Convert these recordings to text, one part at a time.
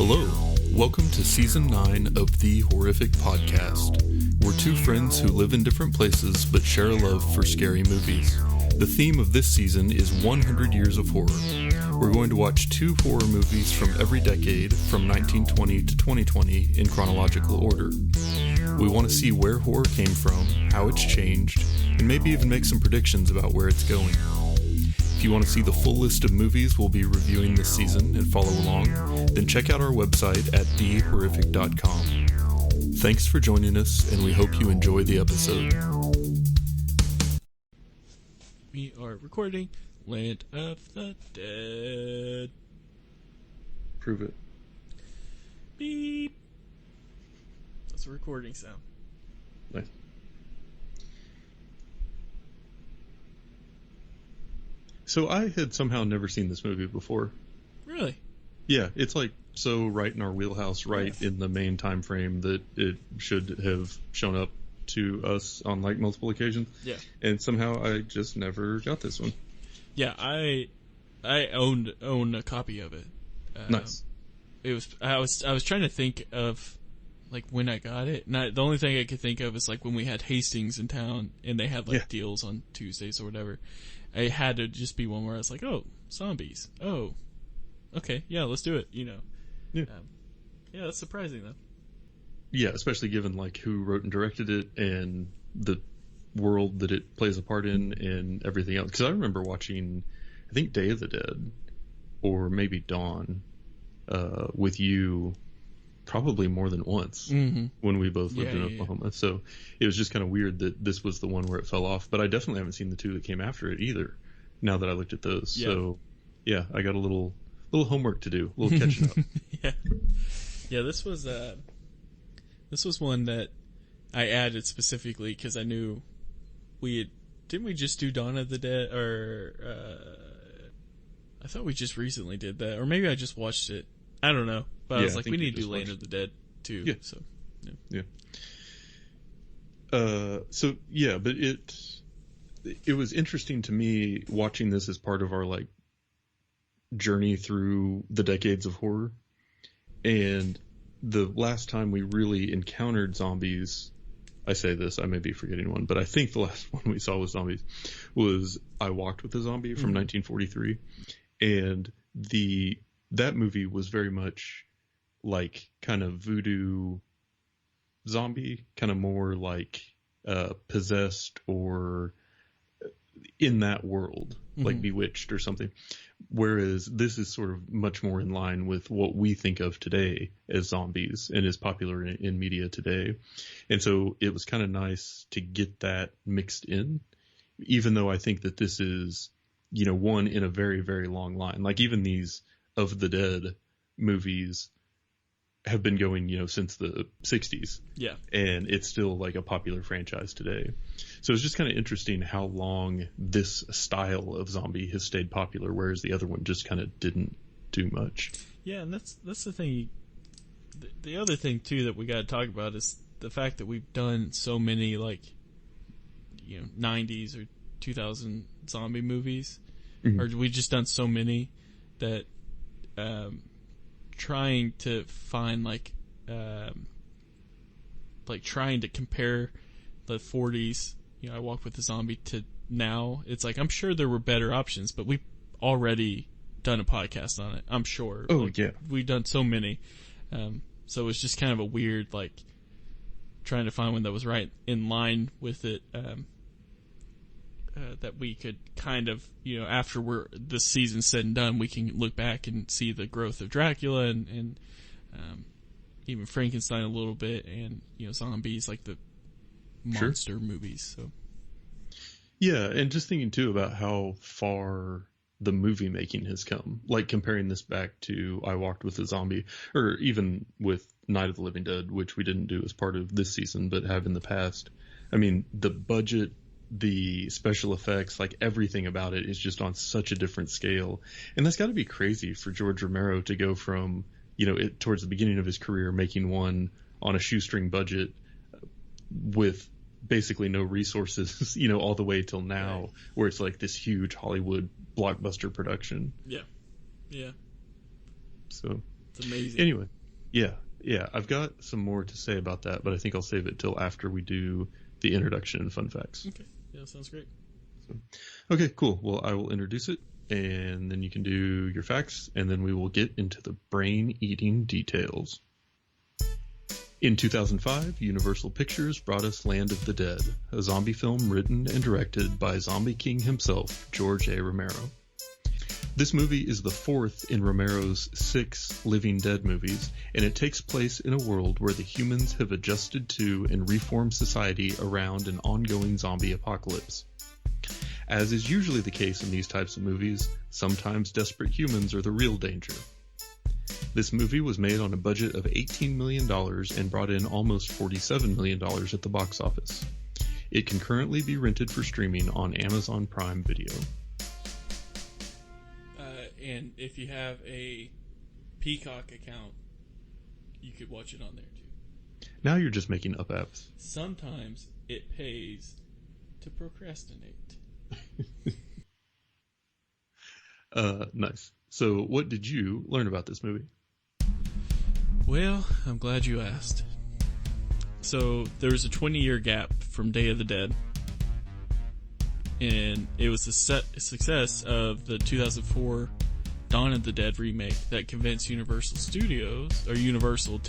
Hello, welcome to Season 9 of The Horrific Podcast. We're two friends who live in different places but share a love for scary movies. The theme of this season is 100 Years of Horror. We're going to watch two horror movies from every decade, from 1920 to 2020, in chronological order. We want to see where horror came from, how it's changed, and maybe even make some predictions about where it's going. If you want to see the full list of movies we'll be reviewing this season and follow along, then check out our website at thehorrific.com. Thanks for joining us, and we hope you enjoy the episode. We are recording Land of the Dead. Prove it. Beep. That's a recording sound. Nice. So I had somehow never seen this movie before. Really? Yeah, it's like so right in our wheelhouse, right in the main time frame that it should have shown up to us on like multiple occasions. Yeah. And somehow I just never got this one. Yeah, I own a copy of it. Nice. It was I was trying to think of like when I got it. And the only thing I could think of is like when we had Hastings in town and they had like deals on Tuesdays or whatever. I had to just be one where I was like, oh, zombies. Oh, okay, yeah, let's do it, you know. Yeah. Yeah, that's surprising, though. Yeah, especially given, like, who wrote and directed it and the world that it plays a part in and everything else. Because I remember watching, I think, Day of the Dead, or maybe Dawn, with you probably more than once when we both lived in Oklahoma. Yeah. So it was just kind of weird that this was the one where it fell off. But I definitely haven't seen the two that came after it either, now that I looked at those. Yeah. So, yeah, I got a little homework to do, a little catching up. Yeah, this was one that I added specifically because I knew didn't we just do Dawn of the Dead, or I thought we just recently did that, or maybe I just watched it. I don't know, but I was like, we need to do Land of the Dead too. Yeah. So, yeah. But it was interesting to me watching this as part of our like journey through the decades of horror. And the last time we really encountered zombies, I say this, I may be forgetting one, but I think the last one we saw with zombies was I Walked with a Zombie from 1943. And that movie was very much like kind of voodoo zombie, kind of more like possessed or in that world, like Bewitched or something. Whereas this is sort of much more in line with what we think of today as zombies and is popular in media today. And so it was kind of nice to get that mixed in, even though I think that this is, you know, one in a very, very long line. Like even these of the Dead movies have been going, you know, since the 60s. Yeah. And it's still like a popular franchise today. So it's just kind of interesting how long this style of zombie has stayed popular, whereas the other one just kind of didn't do much. Yeah, and that's the thing. The other thing too that we got to talk about is the fact that we've done so many like, you know, 90s or 2000 zombie movies, or we've just done so many that trying to find trying to compare the 40s, you know, I Walked with a Zombie to now, it's like I'm sure there were better options, but we've already done a podcast on it, I'm sure. Oh, like, yeah. We've done so many. So it was just kind of a weird, like, trying to find one that was right in line with it, that we could kind of, you know, after this season's said and done, we can look back and see the growth of Dracula and even Frankenstein a little bit, and, you know, zombies, like the monster movies. So yeah, and just thinking too about how far the movie making has come, like comparing this back to I Walked with a Zombie, or even with Night of the Living Dead, which we didn't do as part of this season but have in the past. I mean, the budget, the special effects, like everything about it is just on such a different scale. And that's got to be crazy for George Romero to go from, you know, towards the beginning of his career making one on a shoestring budget with basically no resources, you know, all the way till now, where it's like this huge Hollywood blockbuster production. Yeah. So It's amazing. Anyway, yeah, I've got some more to say about that, but I think I'll save it till after we do the introduction and fun facts. Okay, yeah, sounds great. Okay, cool. Well, I will introduce it, and then you can do your facts, and then we will get into the brain-eating details. In 2005, Universal Pictures brought us Land of the Dead, a zombie film written and directed by Zombie King himself, George A. Romero. This movie is the fourth in Romero's 6 Living Dead movies, and it takes place in a world where the humans have adjusted to and reformed society around an ongoing zombie apocalypse. As is usually the case in these types of movies, sometimes desperate humans are the real danger. This movie was made on a budget of $18 million and brought in almost $47 million at the box office. It can currently be rented for streaming on Amazon Prime Video. And if you have a Peacock account, you could watch it on there too. Now you're just making up apps. Sometimes it pays to procrastinate. Nice. So what did you learn about this movie? Well, I'm glad you asked. So there was a 20-year gap from Day of the Dead, and it was a success of the 2004 Dawn of the Dead remake that convinced Universal to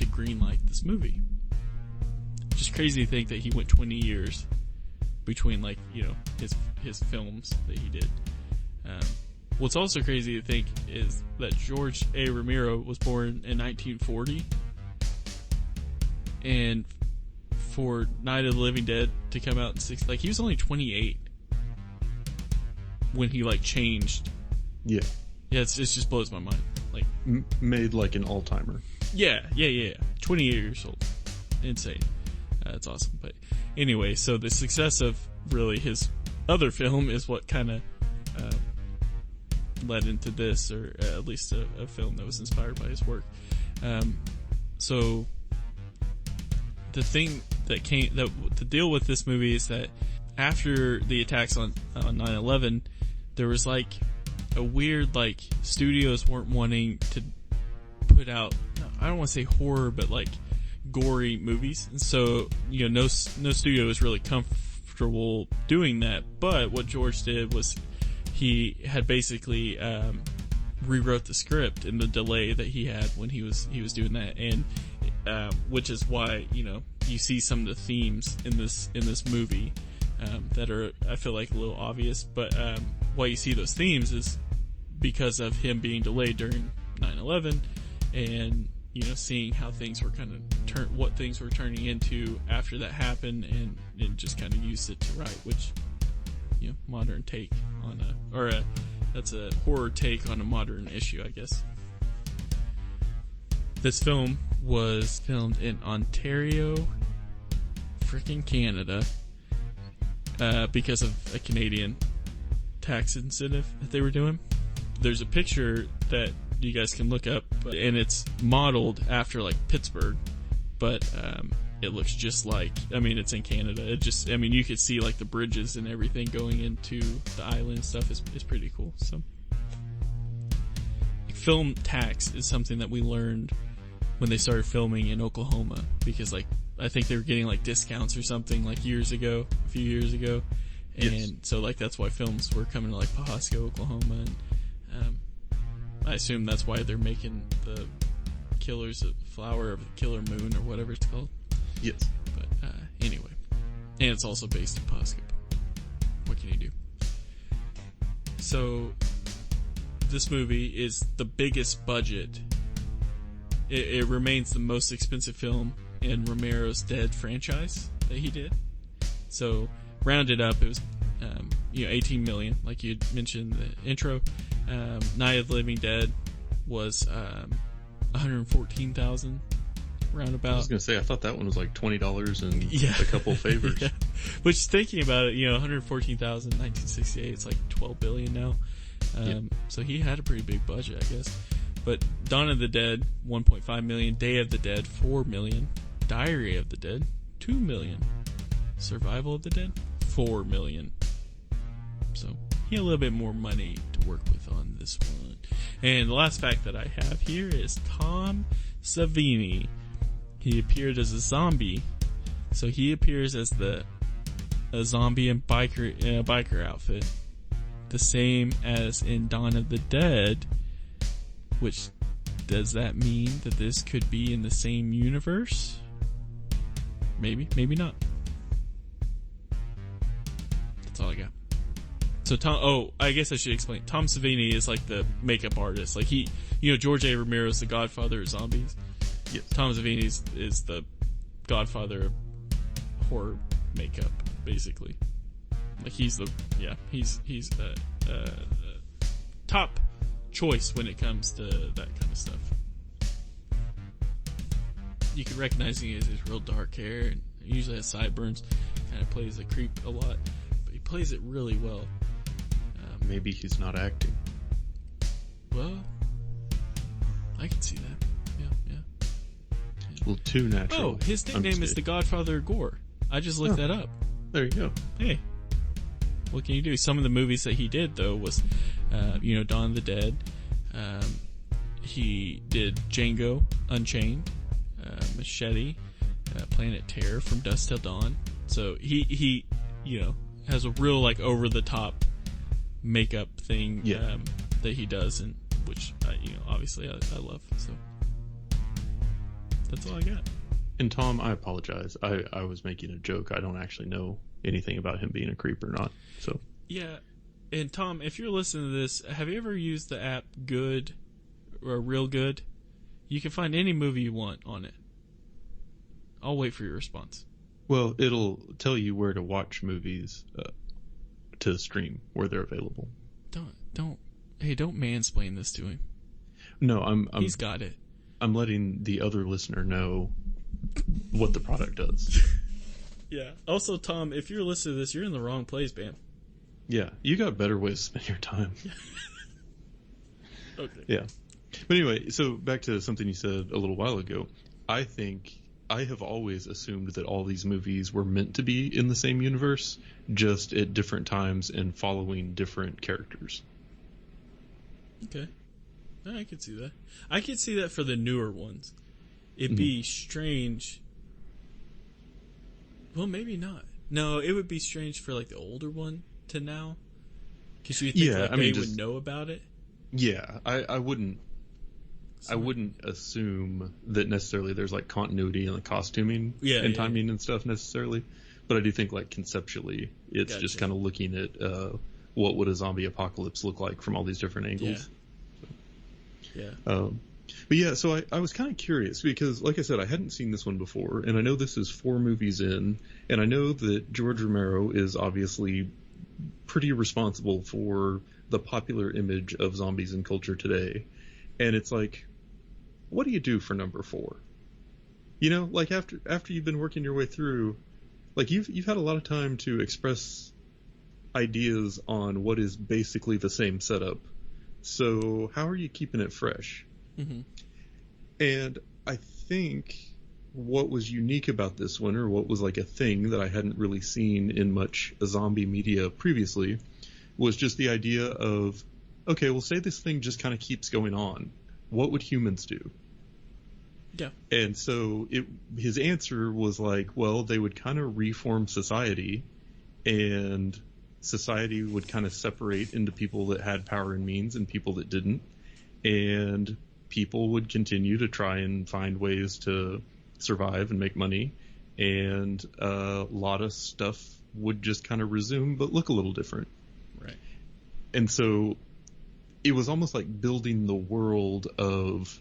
greenlight this movie. Just crazy to think that he went 20 years between, like, you know, his films that he did. What's also crazy to think is that George A. Romero was born in 1940, and for Night of the Living Dead to come out in he was only 28 when he, like, changed. Yeah. Yeah, it just blows my mind. Like, made like an all-timer. Yeah. 20 years old. Insane. That's awesome. But anyway, so the success of really his other film is what kind of led into this, or at least a film that was inspired by his work. So the thing that the deal with this movie is that after the attacks on 9/11, there was like a weird, like, studios weren't wanting to put out, I don't want to say horror, but like gory movies, and so, you know, no studio was really comfortable doing that. But what George did was he had basically rewrote the script in the delay that he had when he was doing that, and which is why, you know, you see some of the themes in this movie that are, I feel like, a little obvious, but why you see those themes is because of him being delayed during 9/11, and, you know, seeing how things were kind of what things were turning into after that happened, and just kind of used it to write, which, you know, modern take on that's a horror take on a modern issue, I guess. This film was filmed in Ontario, freaking Canada, because of a Canadian tax incentive that they were doing. There's a picture that you guys can look up, and it's modeled after, like, Pittsburgh, but it looks just like, I mean, it's in Canada. You could see, like, the bridges and everything going into the island and stuff is pretty cool. So, film tax is something that we learned when they started filming in Oklahoma, because, like, I think they were getting, like, discounts or something, like, a few years ago, and yes. So, like, that's why films were coming to, like, Pawhuska, Oklahoma, and I assume that's why they're making the Killer's Flower of the Killer Moon, or whatever it's called. Yes. But anyway, and it's also based in Pawhuska. What can you do? So this movie is the biggest budget. It remains the most expensive film in Romero's Dead franchise that he did. So rounded up, it was 18 million, like you mentioned in the intro. Night of the Living Dead was 114,000 roundabout. I was gonna say, I thought that one was like $20 and a couple favors. Yeah. Which, thinking about it, 114,000, 1968, it's like 12 billion now. So he had a pretty big budget, I guess. But Dawn of the Dead, 1.5 million. Day of the Dead, 4 million. Diary of the Dead, 2 million. Survival of the Dead, 4 million. So he had a little bit more money to work with on this one. And the last fact that I have here is Tom Savini. He appeared as a zombie. So he appears as a zombie and biker outfit. The same as in Dawn of the Dead. Which, does that mean that this could be in the same universe? Maybe, maybe not. That's all I got. So I guess I should explain. Tom Savini is like the makeup artist. Like George A. Romero is the godfather of zombies. Yes. Tom Savini is the godfather of horror makeup, basically. Like he's the top choice when it comes to that kind of stuff. You can recognize him as his real dark hair, and he usually has sideburns. Kind of plays a creep a lot, but he plays it really well. Maybe he's not acting. Well, I can see that. Yeah. A little too natural. Oh, his nickname is the Godfather of Gore. I just looked that up. There you go. Hey, what can you do? Some of the movies that he did, though, was, Dawn of the Dead. He did Django Unchained, Machete, Planet Terror, From Dusk Till Dawn. So he has a real over the top makeup thing that he does, and which obviously I love. So that's all I got. And Tom, I apologize. I was making a joke. I don't actually know anything about him being a creep or not. So yeah. And Tom, if you're listening to this, have you ever used the app Good or Real Good? You can find any movie you want on it. I'll wait for your response. Well, it'll tell you where to watch movies to stream where they're available. Don't mansplain this to him. No, he's got it. I'm letting the other listener know what the product does. Yeah. Also, Tom, if you're listening to this, you're in the wrong place, man. Yeah, you got better ways to spend your time. Okay. Yeah. But anyway, so back to something you said a little while ago. I have always assumed that all these movies were meant to be in the same universe, just at different times and following different characters. Okay. I could see that. I could see that for the newer ones. It'd be strange. Well, maybe not. No, it would be strange for the older one to now. Because you think they would know about it? Yeah, I wouldn't. I wouldn't assume that necessarily there's continuity in the costuming and timing and stuff necessarily, but I do think conceptually it's just kind of looking at what would a zombie apocalypse look like from all these different angles. Yeah. But yeah, so I was kind of curious because, like I said, I hadn't seen this one before, and I know this is 4 movies in, and I know that George Romero is obviously pretty responsible for the popular image of zombies in culture today, and it's what do you do for number 4? After you've been working your way through, you've had a lot of time to express ideas on what is basically the same setup. So how are you keeping it fresh? Mm-hmm. And I think what was unique about this one, or what was a thing that I hadn't really seen in much zombie media previously, was just the idea of, okay, well, say this thing just kind of keeps going on. What would humans do? Yeah. And so his answer was well, they would kind of reform society, and society would kind of separate into people that had power and means and people that didn't. And people would continue to try and find ways to survive and make money. And a lot of stuff would just kind of resume, but look a little different. Right. And so it was almost like building the world of,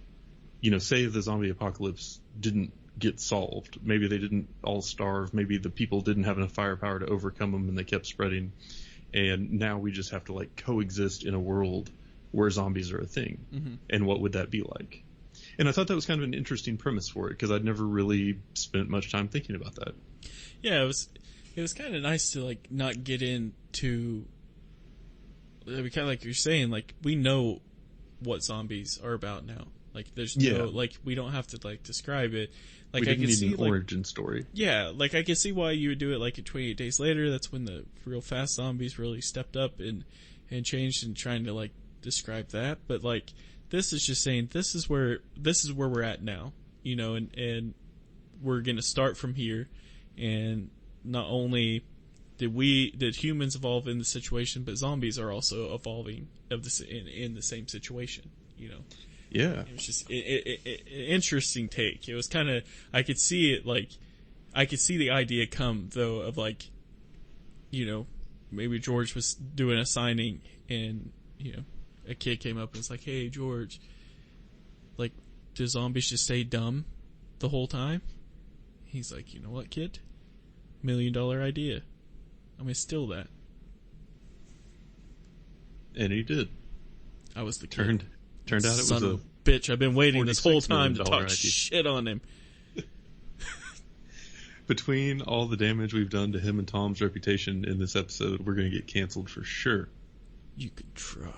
say the zombie apocalypse didn't get solved. Maybe they didn't all starve. Maybe the people didn't have enough firepower to overcome them and they kept spreading. And now we just have to coexist in a world where zombies are a thing. Mm-hmm. And what would that be like? And I thought that was kind of an interesting premise for it because I'd never really spent much time thinking about that. Yeah, it was kind of nice to not get into, kind of like you're saying, we know what zombies are about now. There's no, we don't have to describe it. We didn't need an origin story. Yeah, I can see why you would do it in 28 Days Later. That's when the real fast zombies really stepped up and changed and trying to describe that, but like this is just saying this is where we're at now, you know, and we're gonna start from here, and not only did humans evolve in the situation, but zombies are also evolving in the same situation, you know. Yeah, it was just an interesting take. It was kind of, I could see it, like I could see the idea come though of like, you know, maybe George was doing a signing and, you know, a kid came up and was like, "Hey George, like, do zombies just stay dumb the whole time?" He's like, "You know what, kid? $1 million idea. I'm gonna steal that." And he did. I was the kid. Turned out it Son was of a bitch. I've been waiting this whole time to talk idea. shit on him. Between all the damage we've done to him and Tom's reputation in this episode, we're going to get canceled for sure. You could try.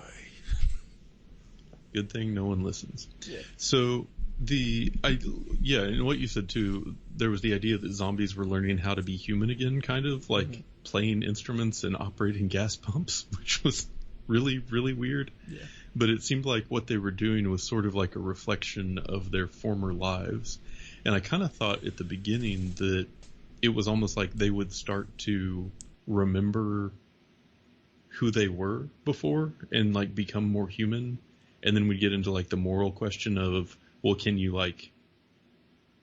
Good thing no one listens. Yeah. So and what you said too, there was the idea that zombies were learning how to be human again, kind of like playing instruments and operating gas pumps, which was really, really weird. Yeah. But it seemed like what they were doing was sort of like a reflection of their former lives. And I kind of thought at the beginning that it was almost like they would start to remember who they were before and like become more human. And then we'd get into like the moral question of, well, can you like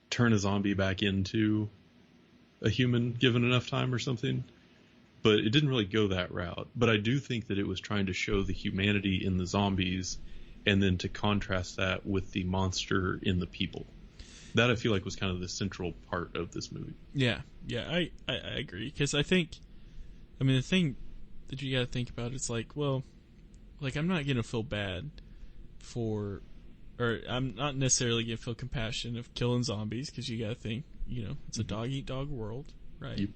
turn a zombie back into a human given enough time or something? But it didn't really go that route. But I do think that it was trying to show the humanity in the zombies and then to contrast that with the monster in the people. That I feel like was kind of the central part of this movie. Yeah, I agree. Because I think, I mean, the thing that you got to think about is like, well, like I'm not going to feel bad for, or I'm not necessarily going to feel compassion of killing zombies because you got to think, you know, it's a dog-eat-dog world, right? Yep.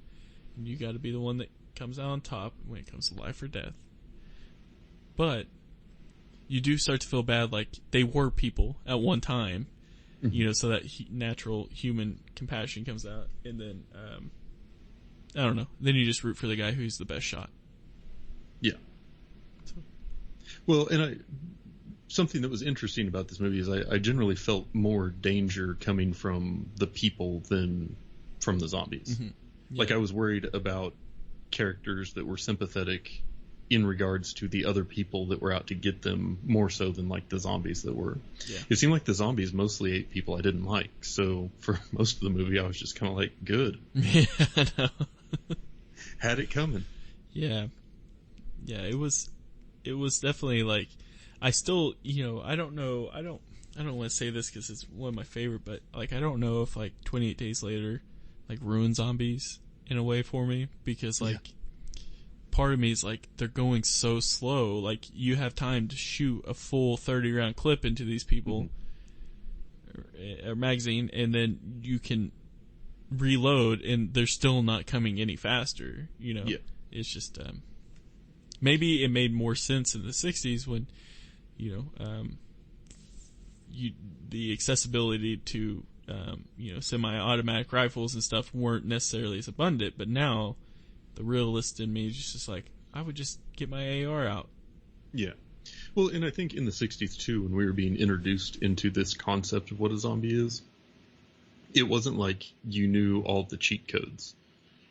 And you got to be the one that comes out on top when it comes to life or death. But you do start to feel bad, like they were people at one time, you know, so that natural human compassion comes out, and then I don't know. Then you just root for the guy who's the best shot. Yeah. So. Well, and something that was interesting about this movie is I generally felt more danger coming from the people than from the zombies. Mm-hmm. Yeah. Like I was worried about characters that were sympathetic in regards to the other people that were out to get them more so than like the zombies that were. Yeah. It seemed like the zombies mostly ate people I didn't like. So for most of the movie, I was just kind of like, good. Yeah, I know. Had it coming. Yeah. Yeah, it was definitely like, I still, you know, I don't want to say this because it's one of my favorite, but like, I don't know if like 28 Days Later, like ruined zombies in a way for me, because like part of me is like, they're going so slow, like you have time to shoot a full 30 round clip into these people or magazine, and then you can reload and they're still not coming any faster, you know. It's just maybe it made more sense in the 60s when, you know, the accessibility to you know, semi-automatic rifles and stuff weren't necessarily as abundant, but now the realist in me is just like, I would just get my AR out. Yeah. Well, and I think in the 60s too, when we were being introduced into this concept of what a zombie is, it wasn't like you knew all the cheat codes.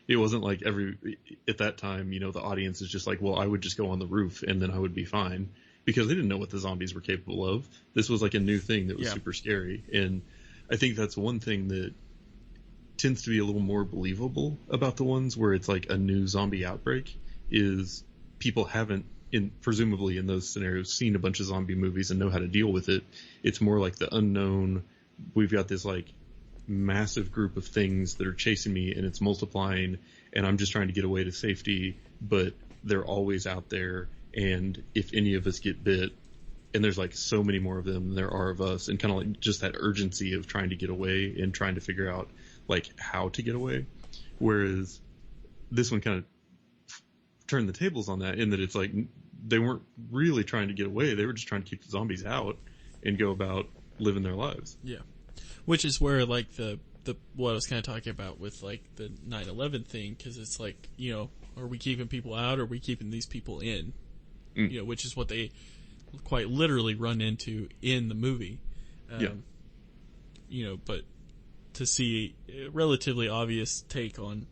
It wasn't like at that time, you know, the audience is just like, well, I would just go on the roof and then I would be fine, because they didn't know what the zombies were capable of. This was like a new thing that was super scary. And I think that's one thing that tends to be a little more believable about the ones where it's like a new zombie outbreak, is people haven't, presumably in those scenarios, seen a bunch of zombie movies and know how to deal with it. It's more like the unknown. We've got this like massive group of things that are chasing me and it's multiplying and I'm just trying to get away to safety, but they're always out there. And if any of us get bit, and there's like so many more of them than there are of us, and kind of like just that urgency of trying to get away and trying to figure out like how to get away. Whereas this one kind of turned the tables on that, in that it's like they weren't really trying to get away. They were just trying to keep the zombies out and go about living their lives. Yeah. Which is where like the what I was kind of talking about with like the 9/11 thing, because it's like, you know, are we keeping people out or are we keeping these people in? You know, which is what they quite literally run into in the movie. You know, but to see a relatively obvious take on,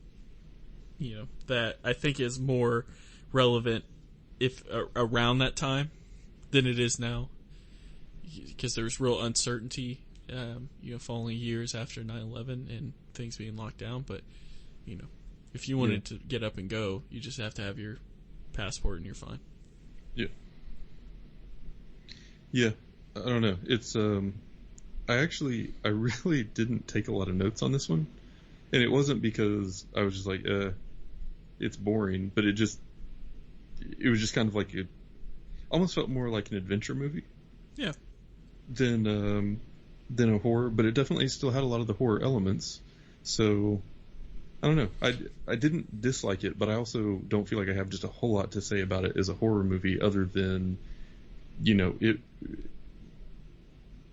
you know, that I think is more relevant if around that time than it is now, because there was real uncertainty, you know, following years after 9/11 and things being locked down. But, you know, if you wanted to get up and go, you just have to have your passport and you're fine. Yeah. Yeah. I don't know. It's, I really didn't take a lot of notes on this one. And it wasn't because I was just like, it's boring, but it was just kind of like, it almost felt more like an adventure movie. Yeah. Than a horror, but it definitely still had a lot of the horror elements. So, I don't know. I didn't dislike it, but I also don't feel like I have just a whole lot to say about it as a horror movie other than, you know, it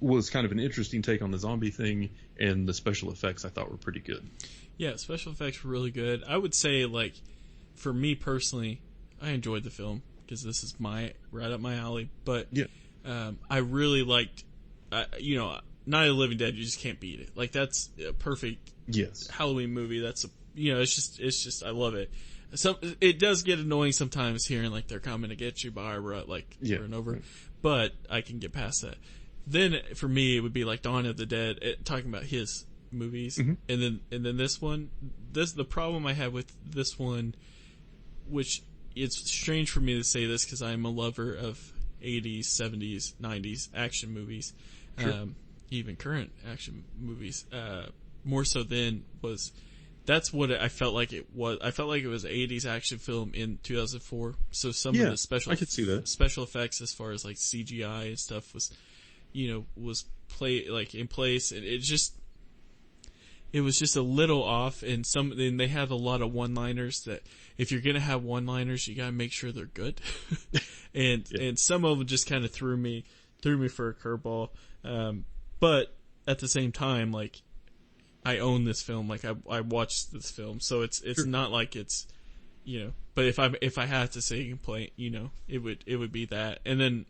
was kind of an interesting take on the zombie thing, and the special effects I thought were pretty good. Yeah, special effects were really good. I would say, like, for me personally, I enjoyed the film because this is right up my alley. But yeah, I really liked, you know, Night of the Living Dead. You just can't beat it. Like, that's a perfect Halloween movie. That's you know, it's just I love it. So it does get annoying sometimes hearing like they're coming to get you, Barbara, like over and over. Right. But I can get past that. Then for me, it would be like Dawn of the Dead, talking about his movies, and then this one. The problem I have with this one, which it's strange for me to say this because I'm a lover of 80s, 70s, 90s action movies, even current action movies. More so than that's what I felt like it was. I felt like it was an 80s action film in 2004. So some of the I could see that. special effects as far as like CGI and stuff was, you know, was in place, and it was just a little off. And they had a lot of one-liners that if you're gonna have one-liners, you gotta make sure they're good. and some of them just kind of threw me for a curveball. But at the same time, like, I own this film. Like, I watched this film, so it's not like it's, you know. But if I had to say a complaint, you know, it would be that. And then,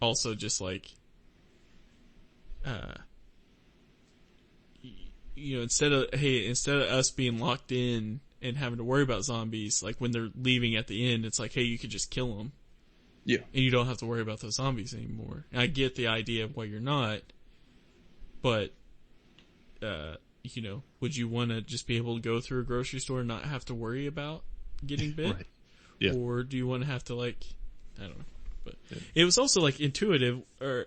also just like, you know, instead of us being locked in and having to worry about zombies, like when they're leaving at the end, it's like, hey, you could just kill them. Yeah. And you don't have to worry about those zombies anymore. And I get the idea of why you're not, but, you know, would you want to just be able to go through a grocery store and not have to worry about getting bit? Right. Yeah. Or do you want to have to, like, I don't know. But it was also, like, intuitive, or,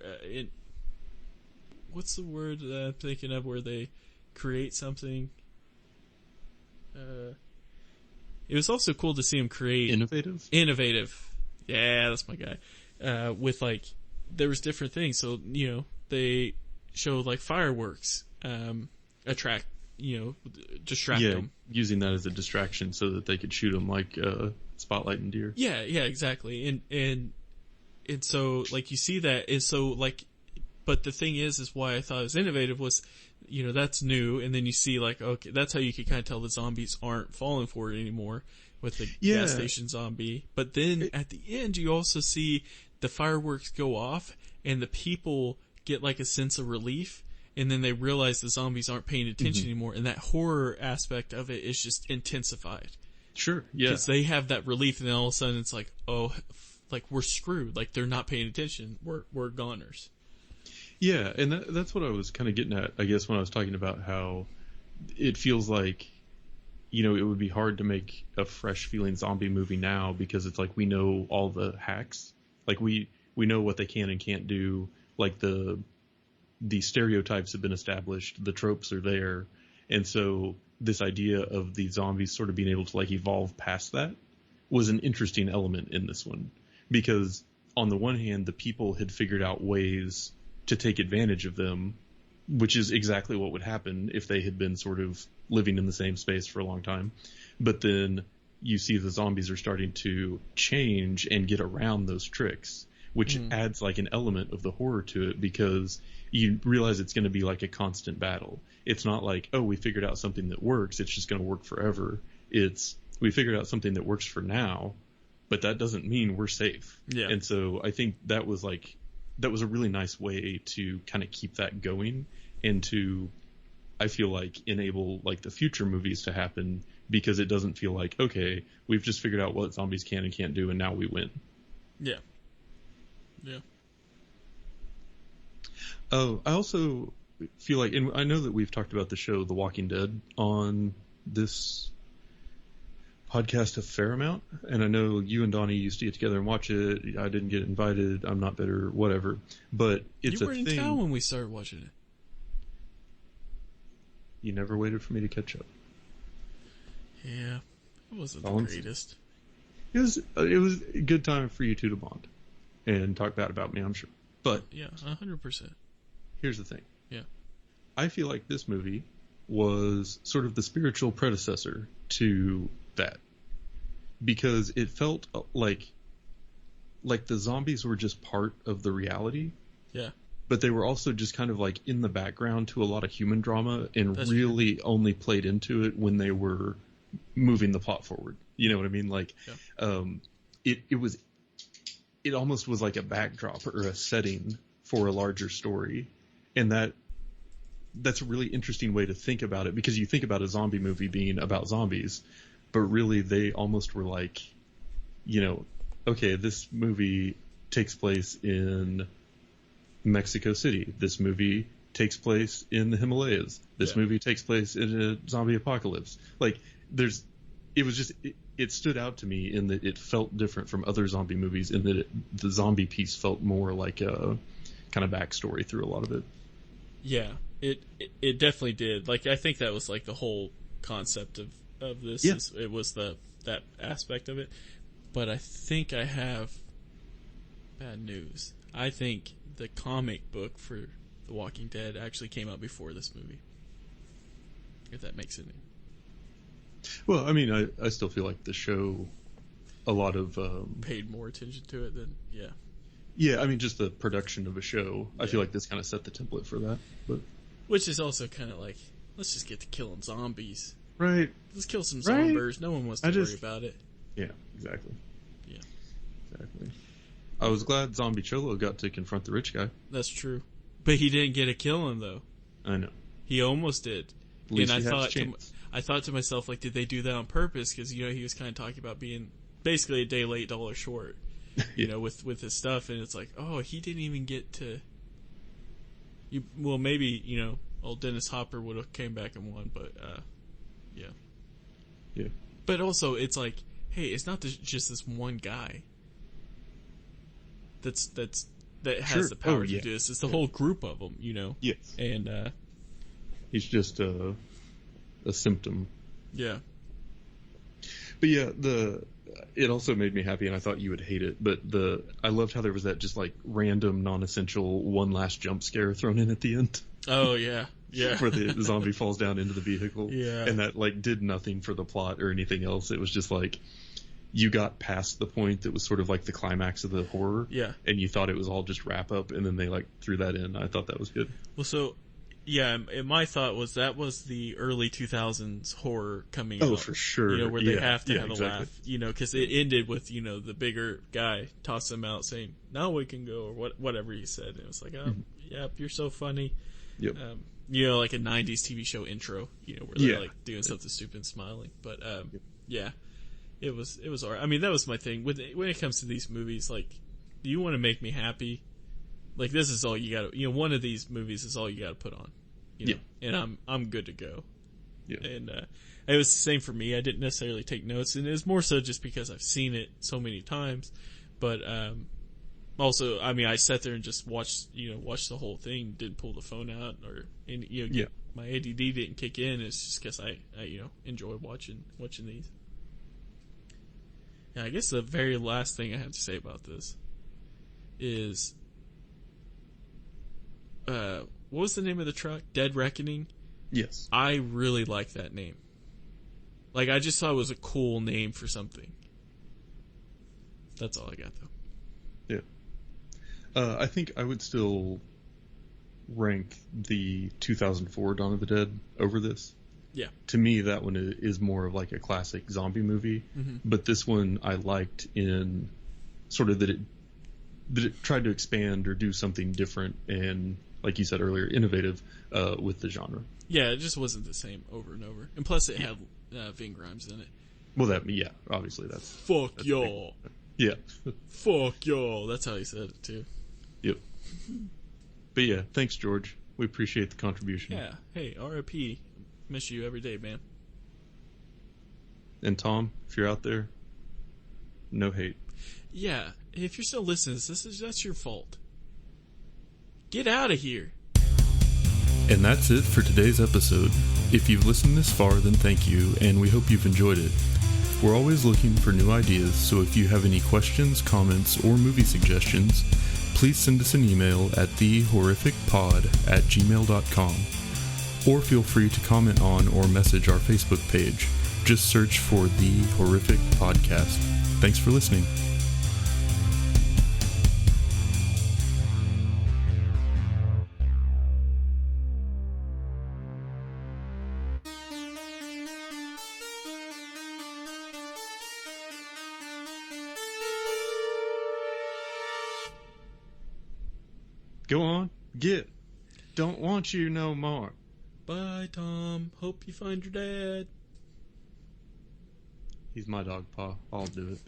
what's the word that I'm thinking of where they create something? It was also cool to see him create... Innovative. Yeah, that's my guy. With, like, there was different things. So, you know, they showed, like, fireworks, distract them. Using that as a distraction so that they could shoot them like, spotlighting deer. Yeah, exactly. And so, like, you see that, and so, like, but the thing is why I thought it was innovative was, you know, that's new, and then you see, like, okay, that's how you can kind of tell the zombies aren't falling for it anymore with the gas station zombie. But then at the end, you also see the fireworks go off, and the people get, like, a sense of relief, and then they realize the zombies aren't paying attention anymore, and that horror aspect of it is just intensified. Sure, yeah. Because they have that relief, and then all of a sudden it's like, oh, like, we're screwed. Like, they're not paying attention. We're goners. Yeah, and that's what I was kind of getting at, I guess, when I was talking about how it feels like, you know, it would be hard to make a fresh-feeling zombie movie now because it's like we know all the hacks. Like, we know what they can and can't do. Like, the stereotypes have been established. The tropes are there. And so this idea of the zombies sort of being able to, like, evolve past that was an interesting element in this one. Because on the one hand, the people had figured out ways to take advantage of them, which is exactly what would happen if they had been sort of living in the same space for a long time. But then you see the zombies are starting to change and get around those tricks, which adds like an element of the horror to it because you realize it's going to be like a constant battle. It's not like, oh, we figured out something that works. It's just going to work forever. It's, we figured out something that works for now. but that doesn't mean we're safe. Yeah. And so I think that was a really nice way to kind of keep that going and to, I feel like, enable like the future movies to happen, because it doesn't feel like, okay, we've just figured out what zombies can and can't do and now we win. Yeah. Yeah. Oh, I also feel like, and I know that we've talked about the show The Walking Dead on this podcast a fair amount, and I know you and Donnie used to get together and watch it. I didn't get invited. I'm not bitter, whatever. But it's you were a in thing. town when we started watching it. You never waited for me to catch up. Yeah, it wasn't the greatest. It was a good time for you two to bond and talk bad about me, I'm sure. But yeah, 100%. Here's the thing. Yeah, I feel like this movie was sort of the spiritual predecessor to that, because it felt like the zombies were just part of the reality. Yeah. But they were also just kind of like in the background to a lot of human drama, and That's really only played into it when they were moving the plot forward. You know what I mean? Like, yeah. It almost was like a backdrop or a setting for a larger story. And that's a really interesting way to think about it, because you think about a zombie movie being about zombies, but really they almost were like, you know, okay, this movie takes place in Mexico City. This movie takes place in the Himalayas. This movie takes place in a zombie apocalypse. Like, it stood out to me in that it felt different from other zombie movies, in that the zombie piece felt more like a kind of backstory through a lot of it. Yeah, it definitely did. Like, I think that was like the whole concept of this. Yeah. It was that aspect of it. But I think I have bad news. I think the comic book for The Walking Dead actually came out before this movie. If that makes any. Well, I mean, I still feel like the show, a lot of paid more attention to it than Yeah, I mean, just the production of a show. I feel like this kind of set the template for that. But which is also kind of like, let's just get to killing zombies. Right. Let's kill some zombies. No one wants to worry about it. Yeah, exactly. Yeah. Exactly. I was glad Zombie Cholo got to confront the rich guy. That's true. But he didn't get to kill him, though. I know. He almost did. At least and I thought to myself, like, did they do that on purpose? Because, you know, he was kind of talking about being basically a day late, dollar short, you know, with his stuff. And it's like, oh, he didn't even get to... Well, maybe, you know, old Dennis Hopper would have came back and won, but, yeah. Yeah. But also, it's like, hey, it's not just this one guy that has the power to do this. It's the whole group of them, you know? Yes. And, he's just a symptom. Yeah. But yeah, it also made me happy, and I thought you would hate it, but I loved how there was that just like random, non-essential one last jump scare thrown in at the end. Oh, yeah. Yeah. Where the zombie falls down into the vehicle. Yeah. And that like did nothing for the plot or anything else. It was just like, you got past the point that was sort of like the climax of the horror. Yeah. And you thought it was all just wrap up, and then they like threw that in. I thought that was good. Well, so, yeah, my thought was that was the early 2000s horror coming out. Oh, for sure. You know, where they have to have exactly. a laugh. You know, because it ended with, you know, the bigger guy tossing him out saying, now we can go, or whatever he said. And it was like, oh, yep, you're so funny. Yep. You know, like a 90s TV show intro, you know, where they're like doing something stupid and smiling. But, yeah, it was alright. I mean, that was my thing. When it comes to these movies, like, do you want to make me happy? Like, this is all you gotta, you know, one of these movies is all you gotta put on. You know? Yeah. And I'm good to go. Yeah. And, it was the same for me. I didn't necessarily take notes, and it was more so just because I've seen it so many times. But, also, I mean, I sat there and just watched the whole thing, didn't pull the phone out, my ADD didn't kick in. It's just because I you know, enjoy watching these. Yeah, I guess the very last thing I have to say about this is, what was the name of the truck? Dead Reckoning? Yes. I really like that name. Like, I just thought it was a cool name for something. That's all I got, though. Yeah. I think I would still rank the 2004 Dawn of the Dead over this. Yeah. To me, that one is more of like a classic zombie movie. Mm-hmm. But this one I liked in sort of that it tried to expand or do something different and, like you said earlier, innovative with the genre. Yeah, it just wasn't the same over and over. And plus, it had Ving Grimes in it. Well, obviously that's... Fuck y'all. Yeah. Fuck y'all. That's how he said it, too. Yep. But yeah, thanks, George. We appreciate the contribution. Yeah. Hey, R.I.P. Miss you every day, man. And Tom, if you're out there, no hate. Yeah, if you're still listening to this, that's your fault. Get out of here. And that's it for today's episode. If you've listened this far, then thank you, and we hope you've enjoyed it. We're always looking for new ideas, so if you have any questions, comments, or movie suggestions, please send us an email at thehorrificpod@gmail.com, or feel free to comment on or message our Facebook page. Just search for The Horrific Podcast. Thanks for listening. Go on, get. Don't want you no more. Bye, Tom. Hope you find your dad. He's my dog, Pa. I'll do it.